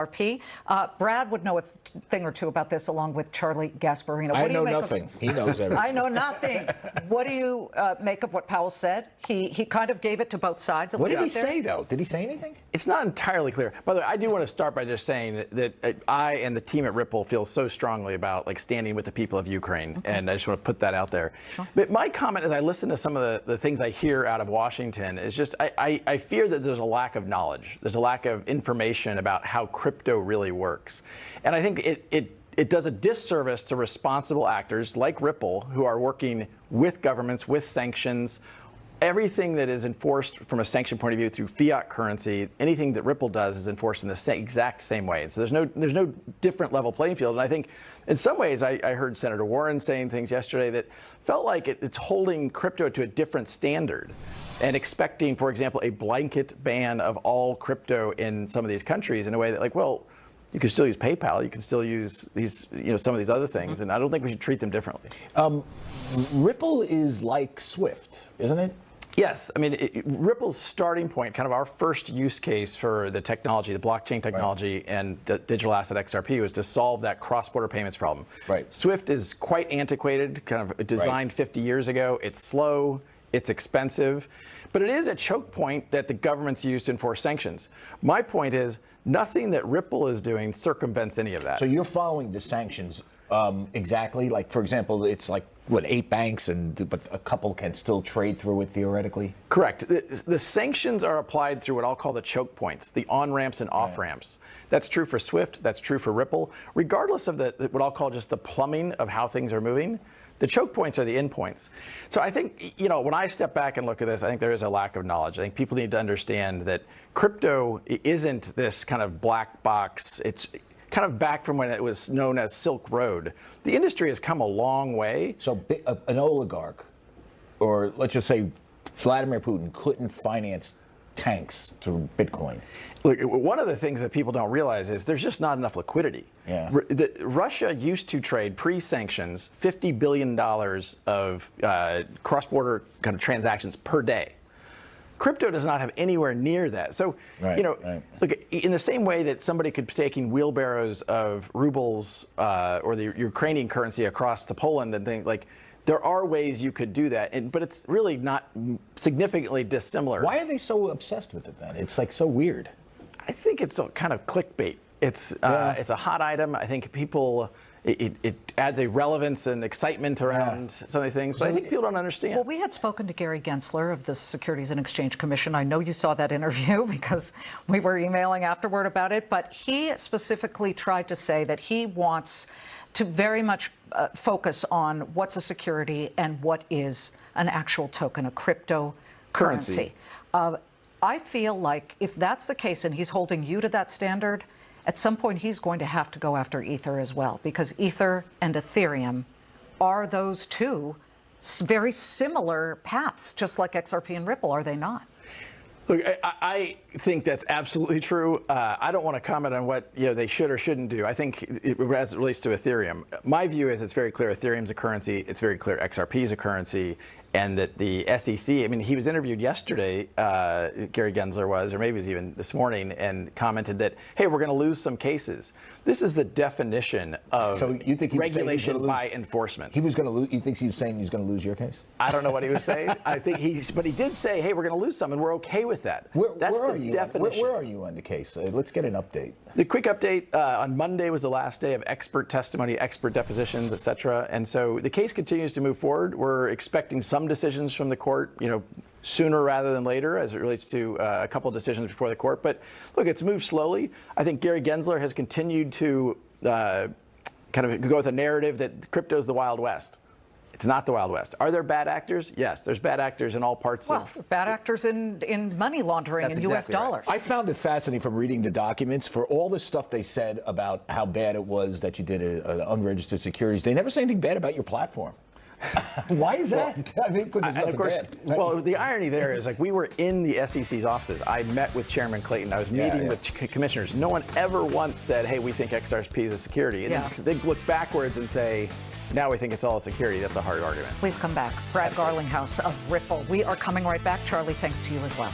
XRP. Brad would know a thing or two about this, along with Charlie Gasparino. I know nothing. He knows everything. I know nothing. What do you make of what Powell said? He kind of gave it to both sides. What did he say, though? Did he say anything? It's not entirely clear. By the way, I do want to start by just saying that I and the team at Ripple feel so strongly about standing with the people of Ukraine, and I just want to put that out there. Sure. But my comment as I listen to some of the things I hear out of Washington is just I fear that there's a lack of knowledge. There's a lack of information about how crypto really works. And I think it does a disservice to responsible actors like Ripple, who are working with governments, with sanctions. Everything that is enforced from a sanction point of view through fiat currency, anything that Ripple does is enforced in the exact same way. And so there's no different level playing field. And I think in some ways I heard Senator Warren saying things yesterday that felt like it's holding crypto to a different standard and expecting, for example, a blanket ban of all crypto in some of these countries in a way that, well, you can still use PayPal, you can still use these, some of these other things, and I don't think we should treat them differently. Ripple is like Swift, isn't it? Yes. I mean, Ripple's starting point, kind of our first use case for the technology, the blockchain technology, and the digital asset XRP was to solve that cross-border payments problem. Right. Swift is quite antiquated, kind of designed 50 years ago. It's slow, it's expensive, but it is a choke point that the governments use to enforce sanctions. My point is, nothing that Ripple is doing circumvents any of that. So you're following the sanctions exactly? Like, for example, it's like, what, 8 banks, but a couple can still trade through it theoretically? Correct. The sanctions are applied through what I'll call the choke points, the on-ramps and off-ramps. That's true for Swift, that's true for Ripple. Regardless of what I'll call just the plumbing of how things are moving, the choke points are the endpoints. So I think, when I step back and look at this, I think there is a lack of knowledge. I think people need to understand that crypto isn't this kind of black box. It's kind of back from when it was known as Silk Road. The industry has come a long way. So an oligarch, or let's just say Vladimir Putin, couldn't finance tanks through Bitcoin. Look, one of the things that people don't realize is there's just not enough liquidity. Yeah. Russia used to trade pre-sanctions $50 billion of cross-border kind of transactions per day. Crypto does not have anywhere near that. So, look, in the same way that somebody could be taking wheelbarrows of rubles or the Ukrainian currency across to Poland and things there are ways you could do that, but it's really not significantly dissimilar. Why are they so obsessed with it then? It's so weird. I think it's a kind of clickbait. It's a hot item. I think people. It adds a relevance and excitement around some of these things, but I think people don't understand. Well, we had spoken to Gary Gensler of the Securities and Exchange Commission. I know you saw that interview because we were emailing afterward about it, but he specifically tried to say that he wants to very much focus on what's a security and what is an actual token, a cryptocurrency. I feel like if that's the case and he's holding you to that standard, at some point he's going to have to go after Ether as well, because Ether and Ethereum are those two very similar paths, just like XRP and Ripple, are they not? Look, I think that's absolutely true. I don't want to comment on what they should or shouldn't do. I think as it relates to Ethereum, my view is it's very clear Ethereum's a currency. It's very clear XRP is a currency, and that the SEC. I mean, he was interviewed yesterday. Gary Gensler was, or maybe it was even this morning, and commented that, hey, we're going to lose some cases. This is the definition of regulation by enforcement. He was going to lose. You think he was saying he's going to lose your case? I don't know what he was saying. But he did say, hey, we're going to lose some, and we're okay with that. That's the definition. Where are you on the case? Let's get an update. The quick update, on Monday was the last day of expert testimony, expert depositions, et cetera. And so the case continues to move forward. We're expecting some decisions from the court, sooner rather than later as it relates to a couple of decisions before the court. But look, it's moved slowly. I think Gary Gensler has continued to kind of go with a narrative that crypto is the Wild West. It's not the Wild West. Are there bad actors? Yes, there's bad actors in all parts of... Well, bad actors in money laundering and U.S. dollars. Right. I found it fascinating from reading the documents for all the stuff they said about how bad it was that you did an unregistered securities. They never say anything bad about your platform. Why is that? I mean, because of course, bad. Well, the irony there is, we were in the SEC's offices. I met with Chairman Clayton. I was meeting with commissioners. No one ever once said, hey, we think XRP is a security. And they look backwards and say, now we think it's all a security. That's a hard argument. Please come back. Brad Garlinghouse of Ripple. We are coming right back. Charlie, thanks to you as well.